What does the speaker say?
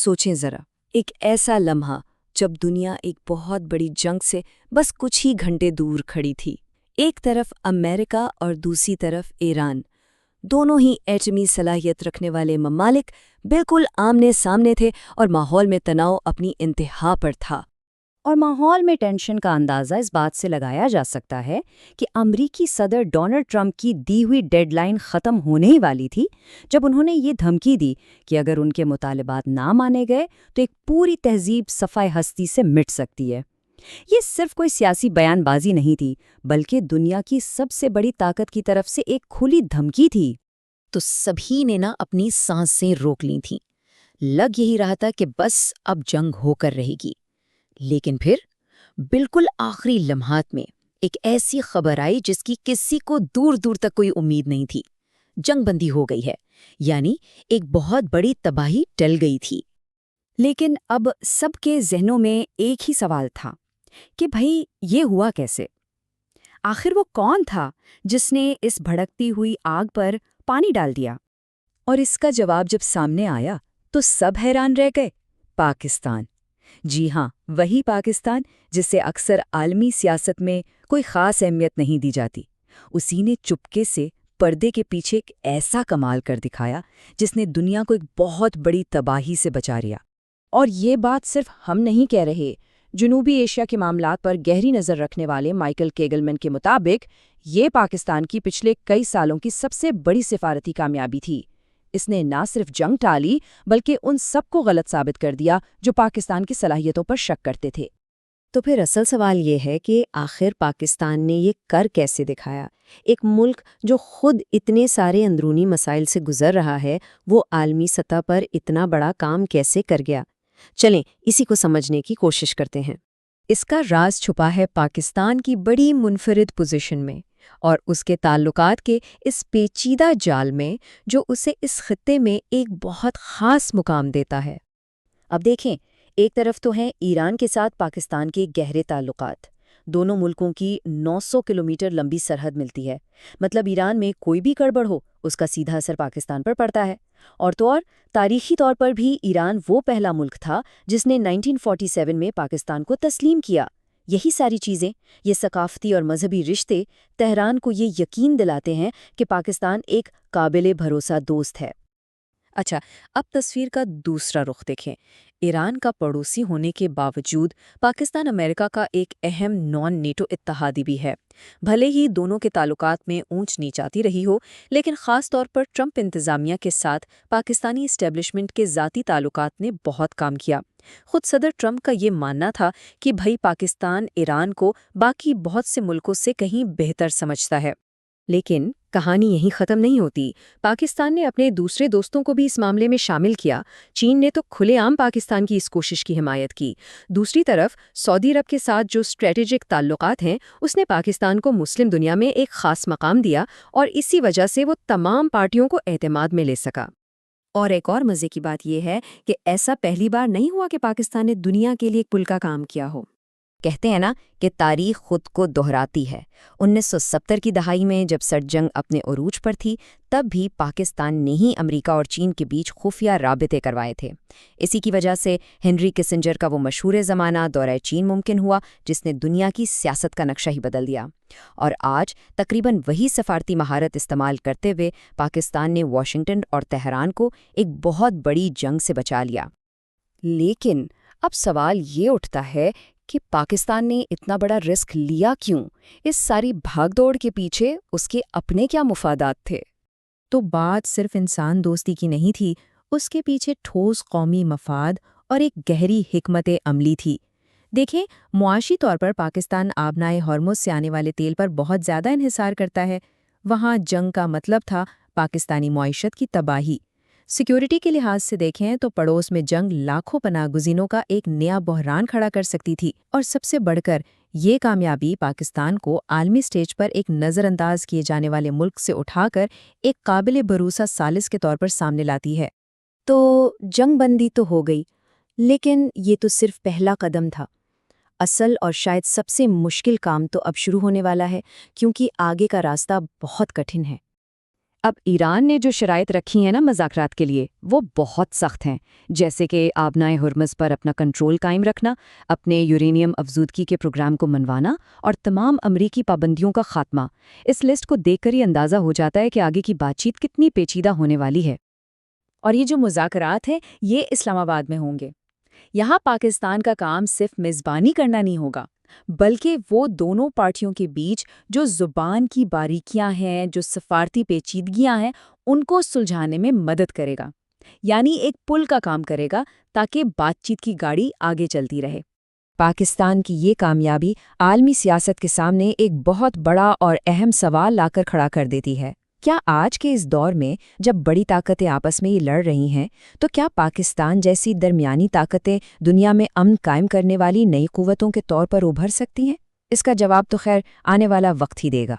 سوچیں ذرا، ایک ایسا لمحہ جب دنیا ایک بہت بڑی جنگ سے بس کچھ ہی گھنٹے دور کھڑی تھی۔ ایک طرف امریکہ اور دوسری طرف ایران، دونوں ہی ایٹمی صلاحیت رکھنے والے ممالک بالکل آمنے سامنے تھے اور ماحول میں تناؤ اپنی انتہا پر تھا۔ اور ماحول میں ٹینشن کا اندازہ اس بات سے لگایا جا سکتا ہے کہ امریکی صدر ڈونلڈ ٹرمپ کی دی ہوئی ڈیڈ لائن ختم ہونے ہی والی تھی جب انہوں نے یہ دھمکی دی کہ اگر ان کے مطالبات نہ مانے گئے تو ایک پوری تہذیب صفائے ہستی سے مٹ سکتی ہے۔ یہ صرف کوئی سیاسی بیان بازی نہیں تھی، بلکہ دنیا کی سب سے بڑی طاقت کی طرف سے ایک کھلی دھمکی تھی۔ تو سبھی نے اپنی سانسیں روک لی تھیں۔ لگ یہی رہا تھا کہ بس اب جنگ ہو کر رہے گی، لیکن پھر بالکل آخری لمحات میں ایک ایسی خبر آئی جس کی کسی کو دور دور تک کوئی امید نہیں تھی۔ جنگ بندی ہو گئی ہے، یعنی ایک بہت بڑی تباہی ٹل گئی تھی۔ لیکن اب سب کے ذہنوں میں ایک ہی سوال تھا کہ بھئی یہ ہوا کیسے؟ آخر وہ کون تھا جس نے اس بھڑکتی ہوئی آگ پر پانی ڈال دیا؟ اور اس کا جواب جب سامنے آیا تو سب حیران رہ گئے۔ پاکستان۔ جی ہاں، وہی پاکستان جسے اکثر عالمی سیاست میں کوئی خاص اہمیت نہیں دی جاتی۔ اسی نے چپکے سے پردے کے پیچھے ایک ایسا کمال کر دکھایا جس نے دنیا کو ایک بہت بڑی تباہی سے بچا لیا۔ اور یہ بات صرف ہم نہیں کہہ رہے۔ جنوبی ایشیا کے معاملات پر گہری نظر رکھنے والے مائیکل کیگلمین کے مطابق یہ پاکستان کی پچھلے کئی سالوں کی سب سے بڑی سفارتی کامیابی تھی۔ اس نے نہ صرف جنگ ٹالی بلکہ ان سب کو غلط ثابت کر دیا جو پاکستان کی صلاحیتوں پر شک کرتے تھے۔ تو پھر اصل سوال یہ ہے کہ آخر پاکستان نے یہ کر کیسے دکھایا؟ ایک ملک جو خود اتنے سارے اندرونی مسائل سے گزر رہا ہے، وہ عالمی سطح پر اتنا بڑا کام کیسے کر گیا؟ چلیں اسی کو سمجھنے کی کوشش کرتے ہیں۔ اس کا راز چھپا ہے پاکستان کی بڑی منفرد پوزیشن میں اور اس کے تعلقات کے اس پیچیدہ جال میں جو اسے اس خطے میں ایک بہت خاص مقام دیتا ہے۔ اب دیکھیں، ایک طرف تو ہیں ایران کے ساتھ پاکستان کے گہرے تعلقات۔ دونوں ملکوں کی 900 کلومیٹر لمبی سرحد ملتی ہے، مطلب ایران میں کوئی بھی گڑبڑ ہو اس کا سیدھا اثر پاکستان پر پڑتا ہے۔ اور تو اور تاریخی طور پر بھی ایران وہ پہلا ملک تھا جس نے 1947 میں پاکستان کو تسلیم کیا۔ یہی ساری چیزیں، یہ ثقافتی اور مذہبی رشتے تہران کو یہ یقین دلاتے ہیں کہ پاکستان ایک قابل بھروسہ دوست ہے۔ اچھا، اب تصویر کا دوسرا رخ دیکھیں۔ ایران کا پڑوسی ہونے کے باوجود پاکستان امریکہ کا ایک اہم نان نیٹو اتحادی بھی ہے۔ بھلے ہی دونوں کے تعلقات میں اونچ نیچ آتی رہی ہو، لیکن خاص طور پر ٹرمپ انتظامیہ کے ساتھ پاکستانی اسٹیبلشمنٹ کے ذاتی تعلقات نے بہت کام کیا۔ خود صدر ٹرمپ کا یہ ماننا تھا کہ بھئی پاکستان ایران کو باقی بہت سے ملکوں سے کہیں بہتر سمجھتا ہے۔ لیکن کہانی یہیں ختم نہیں ہوتی۔ پاکستان نے اپنے دوسرے دوستوں کو بھی اس معاملے میں شامل کیا۔ چین نے تو کھلے عام پاکستان کی اس کوشش کی حمایت کی۔ دوسری طرف سعودی عرب کے ساتھ جو اسٹریٹجک تعلقات ہیں، اس نے پاکستان کو مسلم دنیا میں ایک خاص مقام دیا اور اسی وجہ سے وہ تمام پارٹیوں کو اعتماد میں لے سکا۔ اور ایک اور مزے کی بات یہ ہے کہ ایسا پہلی بار نہیں ہوا کہ پاکستان نے دنیا کے لیے ایک پل کا کام کیا ہو۔ کہتے ہیں نا کہ تاریخ خود کو دہراتی ہے۔ 1970 کی دہائی میں جب سرد جنگ اپنے عروج پر تھی، تب بھی پاکستان نے ہی امریکہ اور چین کے بیچ خفیہ رابطے کروائے تھے۔ اسی کی وجہ سے ہنری کسنجر کا وہ مشہور زمانہ دورہ چین ممکن ہوا جس نے دنیا کی سیاست کا نقشہ ہی بدل دیا۔ اور آج تقریباً وہی سفارتی مہارت استعمال کرتے ہوئے پاکستان نے واشنگٹن اور تہران کو ایک بہت بڑی جنگ سے بچا لیا۔ لیکن اب سوال یہ اٹھتا ہے کہ پاکستان نے اتنا بڑا رسک لیا کیوں؟ اس ساری بھاگ دوڑ کے پیچھے اس کے اپنے کیا مفادات تھے؟ تو بات صرف انسان دوستی کی نہیں تھی، اس کے پیچھے ٹھوس قومی مفاد اور ایک گہری حکمت عملی تھی۔ دیکھیں، معاشی طور پر پاکستان آبنائے ہرمز سے آنے والے تیل پر بہت زیادہ انحصار کرتا ہے۔ وہاں جنگ کا مطلب تھا پاکستانی معیشت کی تباہی۔ سیکیورٹی کے لحاظ سے دیکھیں تو پڑوس میں جنگ لاکھوں پناہ گزینوں کا ایک نیا بحران کھڑا کر سکتی تھی، اور سب سے بڑھ کر یہ کامیابی پاکستان کو عالمی سٹیج پر ایک نظر انداز کیے جانے والے ملک سے اٹھا کر ایک قابل بھروسہ ثالث کے طور پر سامنے لاتی ہے۔ تو جنگ بندی تو ہو گئی، لیکن یہ تو صرف پہلا قدم تھا۔ اصل اور شاید سب سے مشکل کام تو اب شروع ہونے والا ہے، کیونکہ آگے کا راستہ بہت کٹھن ہے۔ اب ایران نے جو شرائط رکھی ہیں نا مذاکرات کے لیے وہ بہت سخت ہیں، جیسے کہ آبنائے ہرمز پر اپنا کنٹرول قائم رکھنا، اپنے یورینیم افزودگی کے پروگرام کو منوانا اور تمام امریکی پابندیوں کا خاتمہ۔ اس لسٹ کو دیکھ کر ہی اندازہ ہو جاتا ہے کہ آگے کی بات چیت کتنی پیچیدہ ہونے والی ہے۔ اور یہ جو مذاکرات ہیں یہ اسلام آباد میں ہوں گے۔ یہاں پاکستان کا کام صرف میزبانی کرنا نہیں ہوگا، بلکہ وہ دونوں پارٹیوں کے بیچ جو زبان کی باریکیاں ہیں، جو سفارتی پیچیدگیاں ہیں، ان کو سلجھانے میں مدد کرے گا، یعنی ایک پل کا کام کرے گا تاکہ بات چیت کی گاڑی آگے چلتی رہے۔ پاکستان کی یہ کامیابی عالمی سیاست کے سامنے ایک بہت بڑا اور اہم سوال لا کر کھڑا کر دیتی ہے۔ کیا آج کے اس دور میں جب بڑی طاقتیں آپس میں یہ لڑ رہی ہیں تو کیا پاکستان جیسی درمیانی طاقتیں دنیا میں امن قائم کرنے والی نئی قوتوں کے طور پر ابھر سکتی ہیں؟ اس کا جواب تو خیر آنے والا وقت ہی دے گا۔